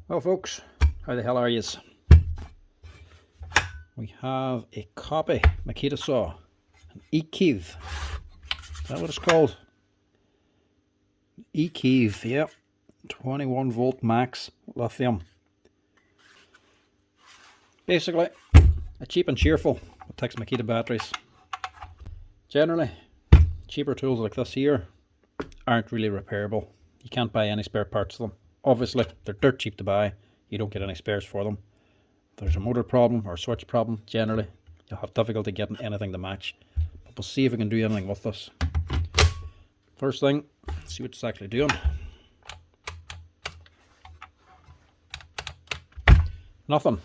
Well folks, how the hell are yous? We have a copy Makita saw, an EKIIV. Is that what it's called? EKIIV, yep. 21 volt max lithium. Basically, a cheap and cheerful. It takes Makita batteries. Generally, cheaper tools like this here aren't really repairable. You can't buy any spare parts of them. Obviously, they're dirt cheap to buy. You don't get any spares for them. If there's a motor problem or a switch problem, generally, you'll have difficulty getting anything to match. But we'll see if we can do anything with this. First thing, see what it's actually doing. Nothing.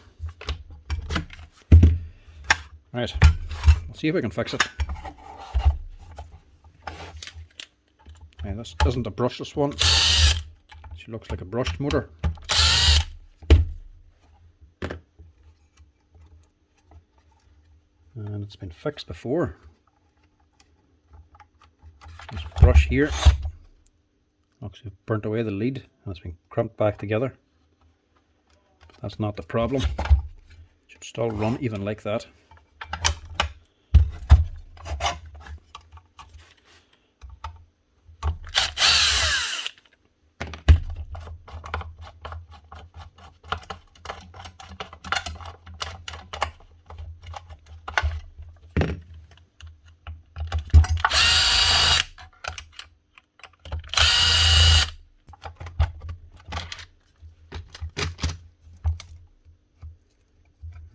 Right, we'll see if we can fix it. Okay, this isn't a brushless one. She looks like a brushed motor. And it's been fixed before. This brush here looks to have burnt away the lead and it's been crimped back together. But that's not the problem. It should still run even like that.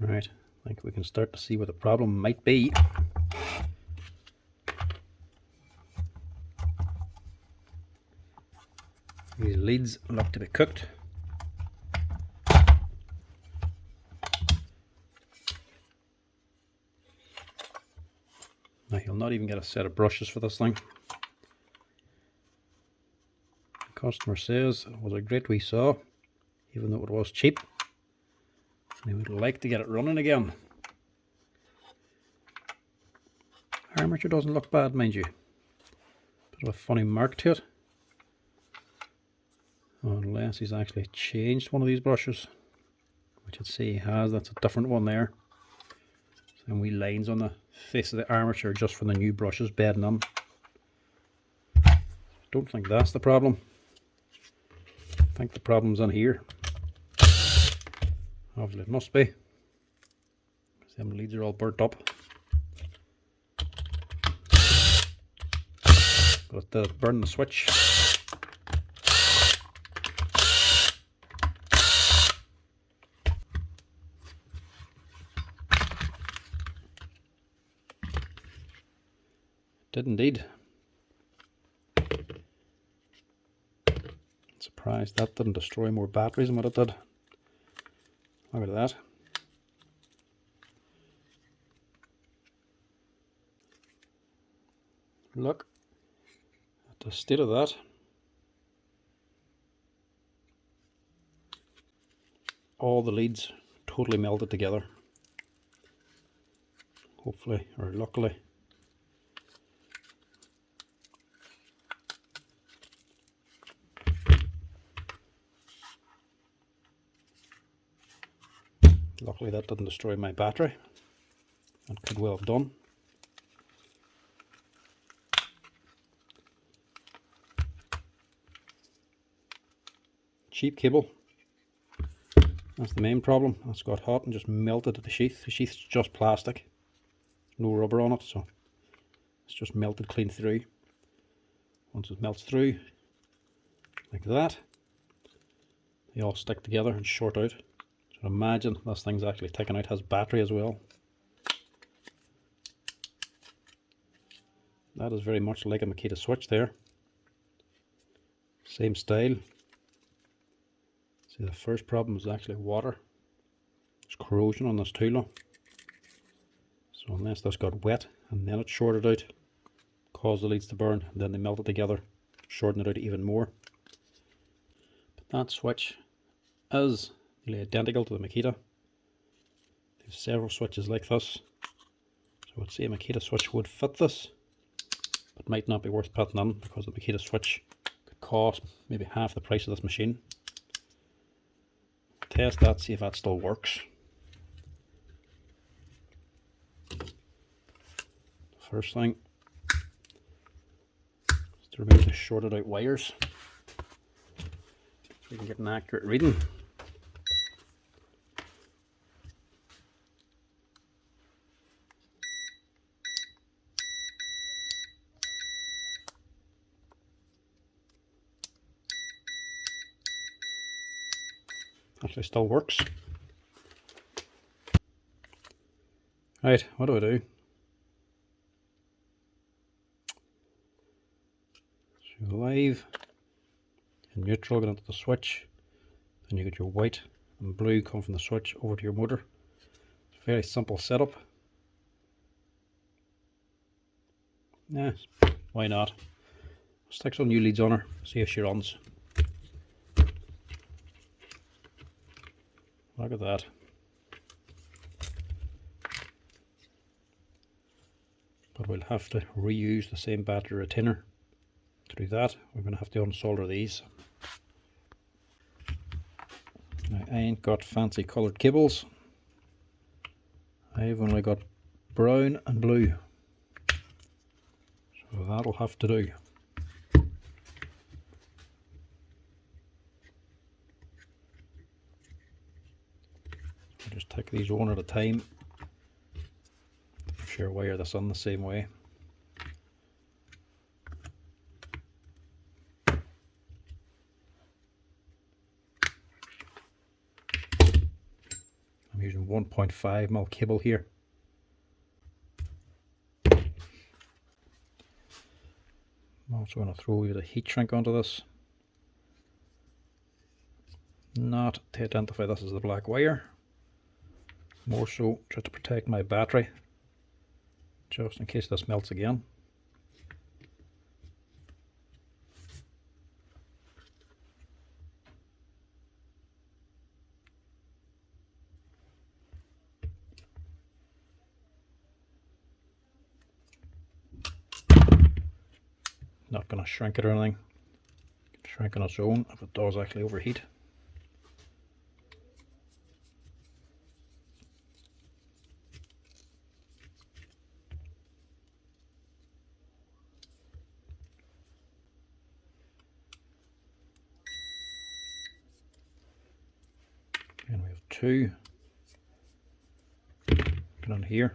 Right, I think we can start to see what the problem might be. These leads look to be cooked. Now you'll not even get a set of brushes for this thing. The customer says it was a great wee saw, even though it was cheap. And he would like to get it running again. Armature doesn't look bad, mind you. Bit of a funny mark to it. Unless he's actually changed one of these brushes, which I'd say he has. That's a different one there. Some wee lines on the face of the armature just for the new brushes bedding in. Don't think that's the problem. I think the problem's in here. Obviously it must be. Them leads are all burnt up. But it did burn the switch. Did indeed. Surprised that didn't destroy more batteries than what it did. Look at that. Look at the state of that. All the leads totally melted together. Hopefully, or luckily. Luckily that didn't destroy my battery. That could well have done. Cheap cable. That's the main problem. That's got hot and just melted at the sheath. The sheath's just plastic. No rubber on it, so it's just melted clean through. Once it melts through, like that, they all stick together and short out. So imagine this thing's actually taken out, has battery as well. That is very much like a Makita switch there. Same style. See, the first problem is actually water. There's corrosion on this tool. So unless this got wet and then it shorted out, caused the leads to burn, and then they melted together, shorting it out even more. But that switch is nearly identical to the Makita. There's several switches like this. So I'd say a Makita switch would fit this, but might not be worth putting in because the Makita switch could cost maybe half the price of this machine. test that, see if that still works. First thing is to remove the shorted out wires so we can get an accurate reading. Actually still works. Right, what do? So live and neutral get into the switch, then you get your white and blue come from the switch over to your motor. It's a very simple setup. Yeah, why not? Stick some new leads on her, see if she runs. Look at that. But we'll have to reuse the same battery retainer. To do that, we're going to have to unsolder these. Now, I ain't got fancy coloured cables. I've only got brown and blue. So that'll have to do. I'll just take these one at a time. I'm sure wire this on the same way. I'm using 1.5mm cable here. I'm also going to throw the heat shrink onto this. Not to identify this as the black wire, more so just to protect my battery, just in case this melts again. Not going to shrink it or anything. Shrink on its own if it does actually overheat. And we have two going on here.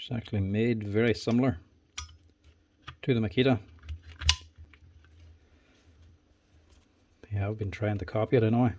It's actually made very similar to the Makita. Yeah, I've been trying to copy it anyway.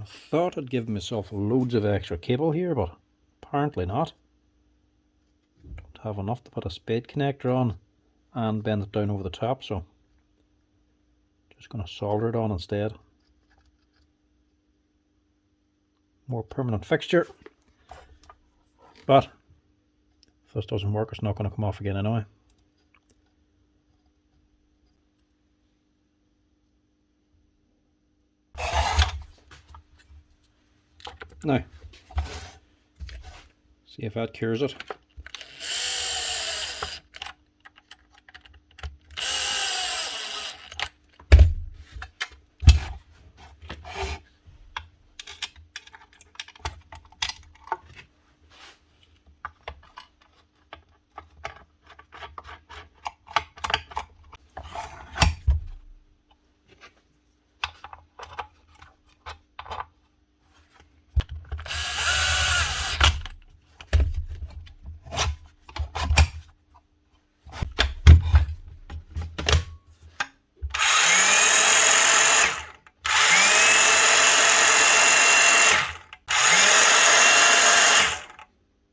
I thought I'd give myself loads of extra cable here, but apparently not. Don't have enough to put a spade connector on and bend it down over the top, so just going to solder it on instead. More permanent fixture. But if this doesn't work, it's not going to come off again anyway. Now, see if that cures it.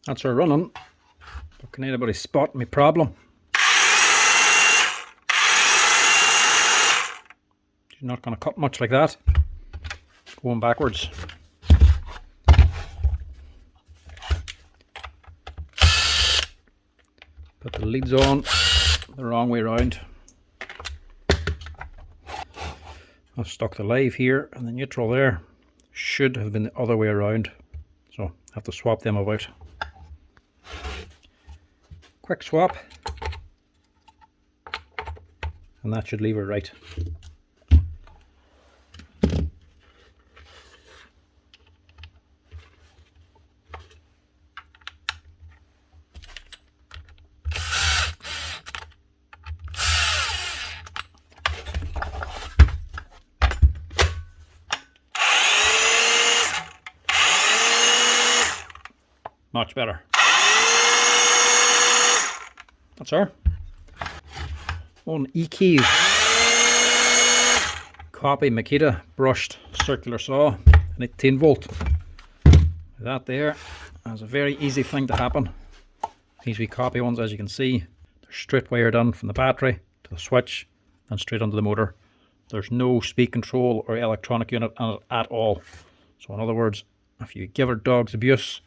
That's her running, but can anybody spot my problem? She's not going to cut much like that, going backwards. Put the leads on the wrong way around. I stuck the live here and the neutral there. Should have been the other way around, so I have to swap them about. Quick swap, and that should leave her right. Much better. That's her. On EKIIV copy Makita brushed circular saw, an 18 volt. That there is a very easy thing to happen. These wee copy ones, as you can see, they're straight wired in from the battery to the switch and straight onto the motor. There's no speed control or electronic unit in it at all. So in other words, if you give her dog's abuse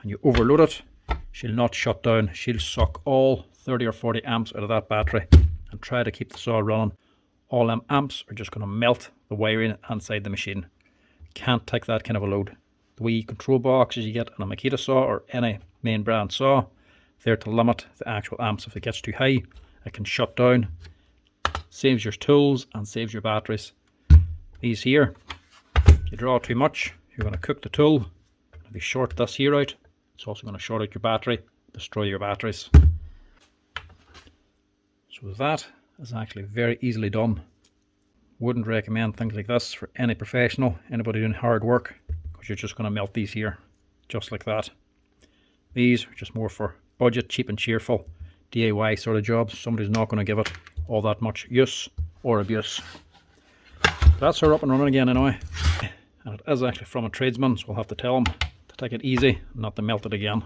and you overload it, she'll not shut down. She'll suck all 30 or 40 amps out of that battery and try to keep the saw running. All them amps are just going to melt the wiring inside the machine. Can't take that kind of a load. The wee control boxes you get on a Makita saw or any main brand saw, there to limit the actual amps. If it gets too high, it can shut down. Saves your tools and saves your batteries. These here, if you draw too much, you're going to cook the tool. If you short this here out, it's also going to short out your battery, destroy your batteries. So that is actually very easily done. Wouldn't recommend things like this for any professional, anybody doing hard work, because you're just going to melt these here, just like that. These are just more for budget, cheap and cheerful, DIY sort of jobs. Somebody's not going to give it all that much use or abuse. That's her up and running again anyway. And it is actually from a tradesman, so we'll have to tell him to take it easy, not to melt it again.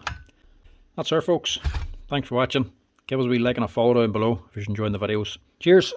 That's her, folks. Thanks for watching. Give us a wee like and a follow down below if you're enjoying the videos. Cheers!